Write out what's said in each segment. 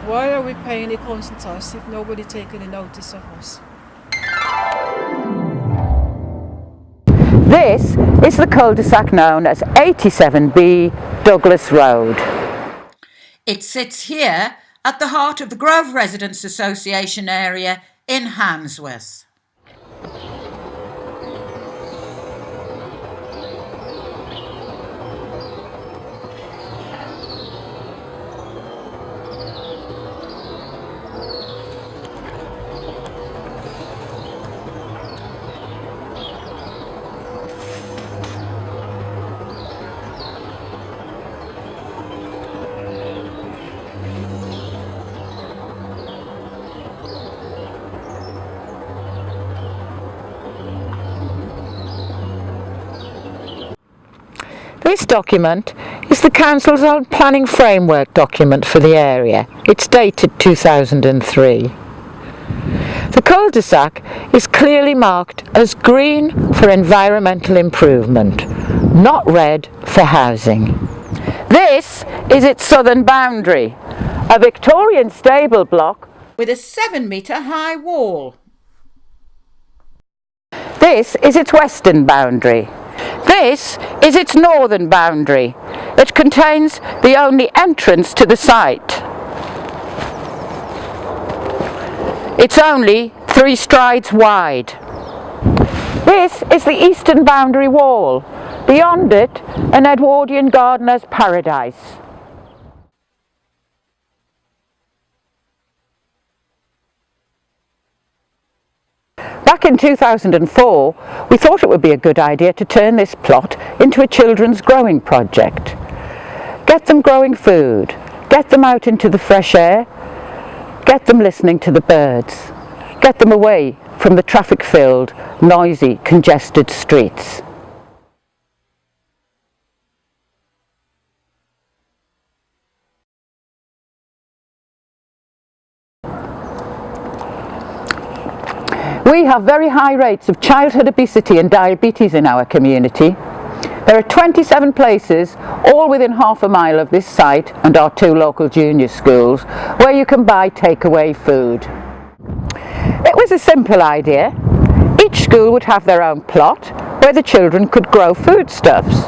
Why are we paying the council tax if nobody taking any notice of us? This is the cul de sac known as 87B Douglas Road. It sits here at the heart of the Grove Residents Association area in Handsworth. This document is the Council's own planning framework document for the area. It's dated 2003. The cul de sac is clearly marked as green for environmental improvement, not red for housing. This is its southern boundary, a Victorian stable block with a 7-metre high wall. This is its western boundary. This is its northern boundary. It contains the only entrance to the site. It's only 3 strides wide. This is the eastern boundary wall. Beyond it, an Edwardian gardener's paradise. Back in 2004, we thought it would be a good idea to turn this plot into a children's growing project. Get them growing food, get them out into the fresh air, get them listening to the birds, get them away from the traffic-filled, noisy, congested streets. We have very high rates of childhood obesity and diabetes in our community. There are 27 places, all within half a mile of this site and our 2 local junior schools, where you can buy takeaway food. It was a simple idea. Each school would have their own plot where the children could grow foodstuffs.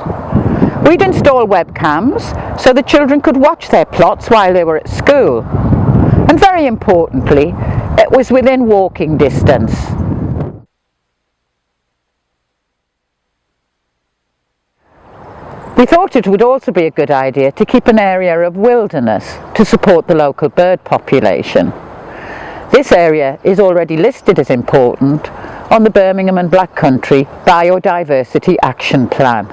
We'd install webcams so the children could watch their plots while they were at school. And very importantly, it was within walking distance. We thought it would also be a good idea to keep an area of wilderness to support the local bird population. This area is already listed as important on the Birmingham and Black Country Biodiversity Action Plan.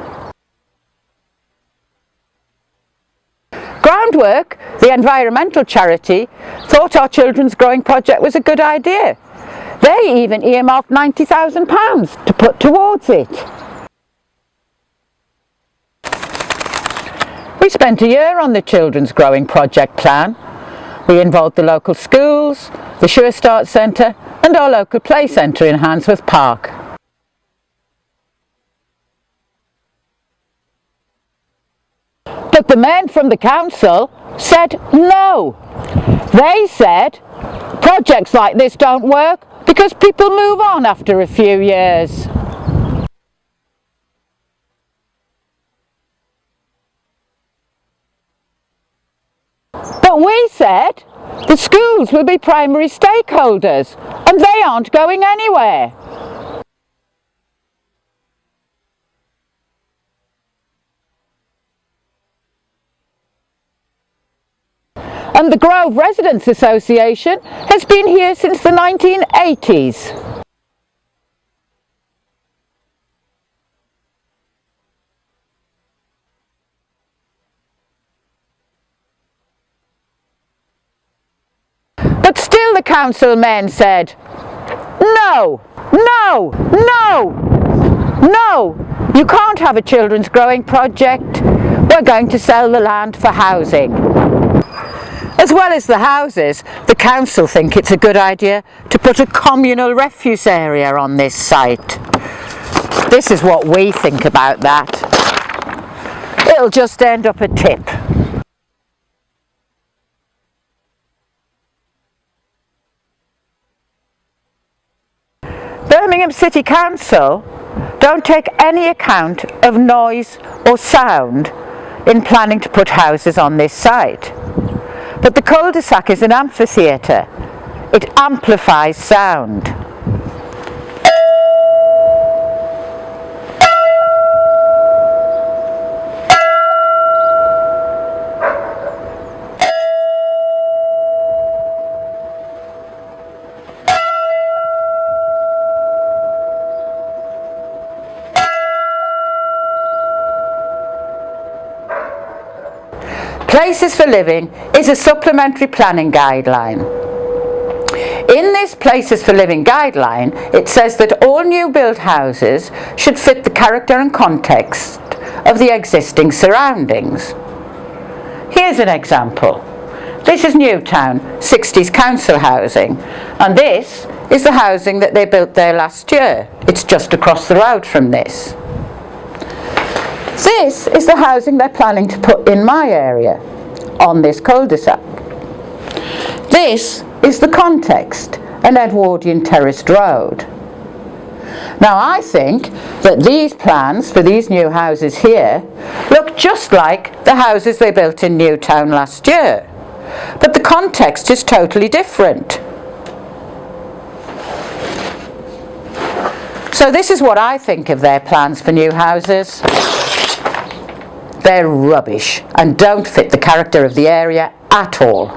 Groundwork, the environmental charity, thought our children's growing project was a good idea. They even earmarked £90,000 to put towards it. We spent a year on the children's growing project plan. We involved the local schools, the Sure Start Centre and our local play centre in Handsworth Park. But the men from the council said no. They said projects like this don't work because people move on after a few years. But we said the schools will be primary stakeholders and they aren't going anywhere. And the Grove Residents Association has been here since the 1980s. But still the council men said, no, no, no, no, you can't have a children's growing project. We're going to sell the land for housing. As well as the houses, the council think it's a good idea to put a communal refuse area on this site. This is what we think about that. It'll just end up a tip. Birmingham City Council don't take any account of noise or sound in planning to put houses on this site. But the Cul de Sac is an amphitheatre. It amplifies sound. Places for Living is a supplementary planning guideline. In this Places for Living guideline, it says that all new build houses should fit the character and context of the existing surroundings. Here's an example. This is Newtown, 60s council housing, and this is the housing that they built there last year. It's just across the road from this. This is the housing they're planning to put in my area, on this cul-de-sac. This is the context, an Edwardian terraced road. Now I think that these plans for these new houses here look just like the houses they built in Newtown last year, but the context is totally different. So this is what I think of their plans for new houses. They're rubbish and don't fit the character of the area at all.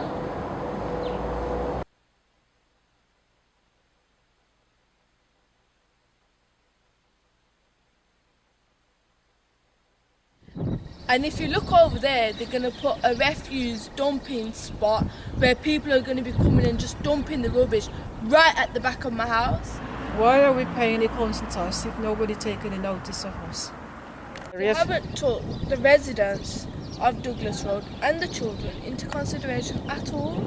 And if you look over there, they're going to put a refuse dumping spot where people are going to be coming and just dumping the rubbish right at the back of my house. Why are we paying the council tax if nobody taking any notice of us? They haven't took the residents of Douglas Road and the children into consideration at all.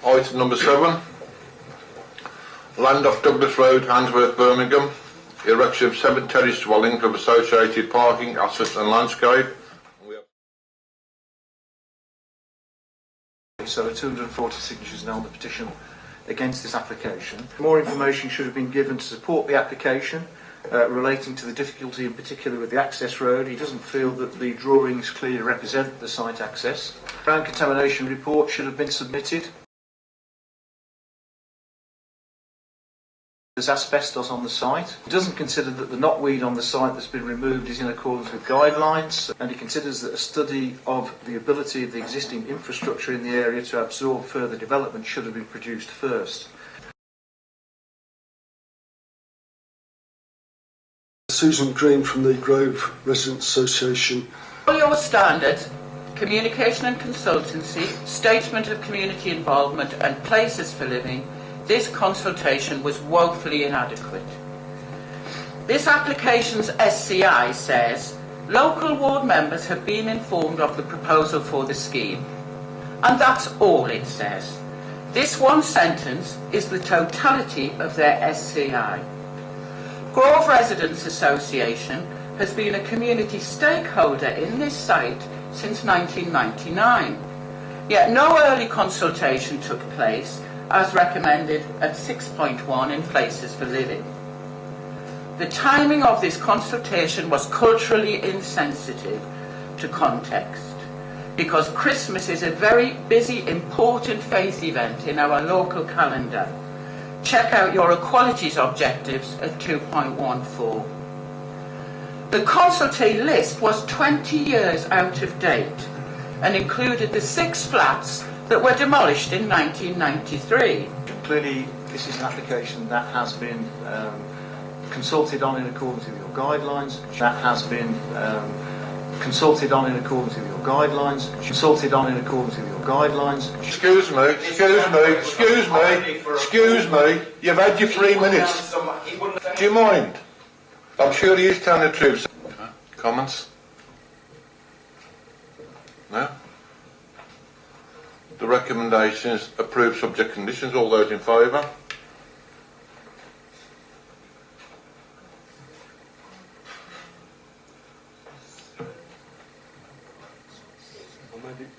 Item number 7. Land off Douglas Road, Handsworth, Birmingham. Erection of 7 terrace dwellings with associated parking, assets and landscape. So 240 signatures now on the petition against this application. More information should have been given to support the application relating to the difficulty in particular with the access road. He doesn't feel that the drawings clearly represent the site access. Ground contamination report should have been submitted. There's asbestos on the site. He doesn't consider that the knotweed on the site that's been removed is in accordance with guidelines, and he considers that a study of the ability of the existing infrastructure in the area to absorb further development should have been produced first. Susan Green from the Grove Residents Association. All your standards, communication and consultancy, statement of community involvement and places for living, this consultation was woefully inadequate. This application's SCI says, local ward members have been informed of the proposal for the scheme. And that's all it says. This one sentence is the totality of their SCI. Grove Residents Association has been a community stakeholder in this site since 1999. Yet no early consultation took place as recommended at 6.1 in Places for Living. The timing of this consultation was culturally insensitive to context, because Christmas is a very busy, important faith event in our local calendar. Check out your equalities objectives at 2.14. The consultee list was 20 years out of date and included the 6 flats that were demolished in 1993. Clearly, this is an application that has been consulted on in accordance with your guidelines. That has been consulted on in accordance with your guidelines. Consulted on in accordance with your guidelines. Excuse me. You've had your 3 minutes. Do you mind? I'm sure he is telling the truth. Comments? No? The recommendation is approved subject conditions. All those in favour?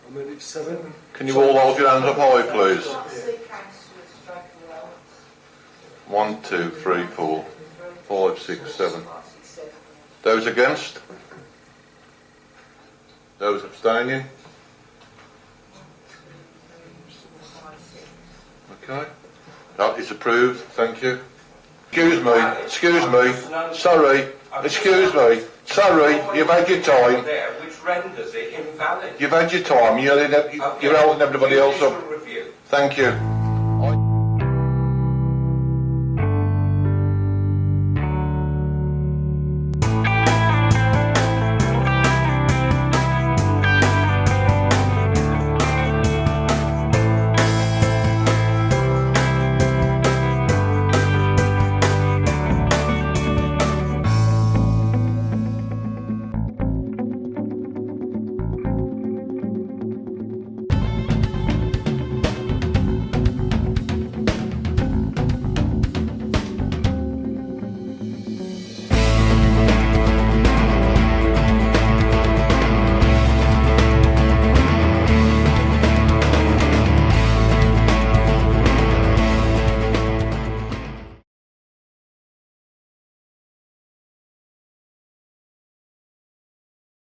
Amendment 7. Can you all hold your hands up high, please? 1, 2, 3, 4, 5, 6, 7. Those against? Those abstaining? Okay. That is approved. Thank you. Excuse me. Sorry. Excuse me. Sorry. You've had your time. Which renders it invalid. You've had your time. You're holding everybody else up. Thank you.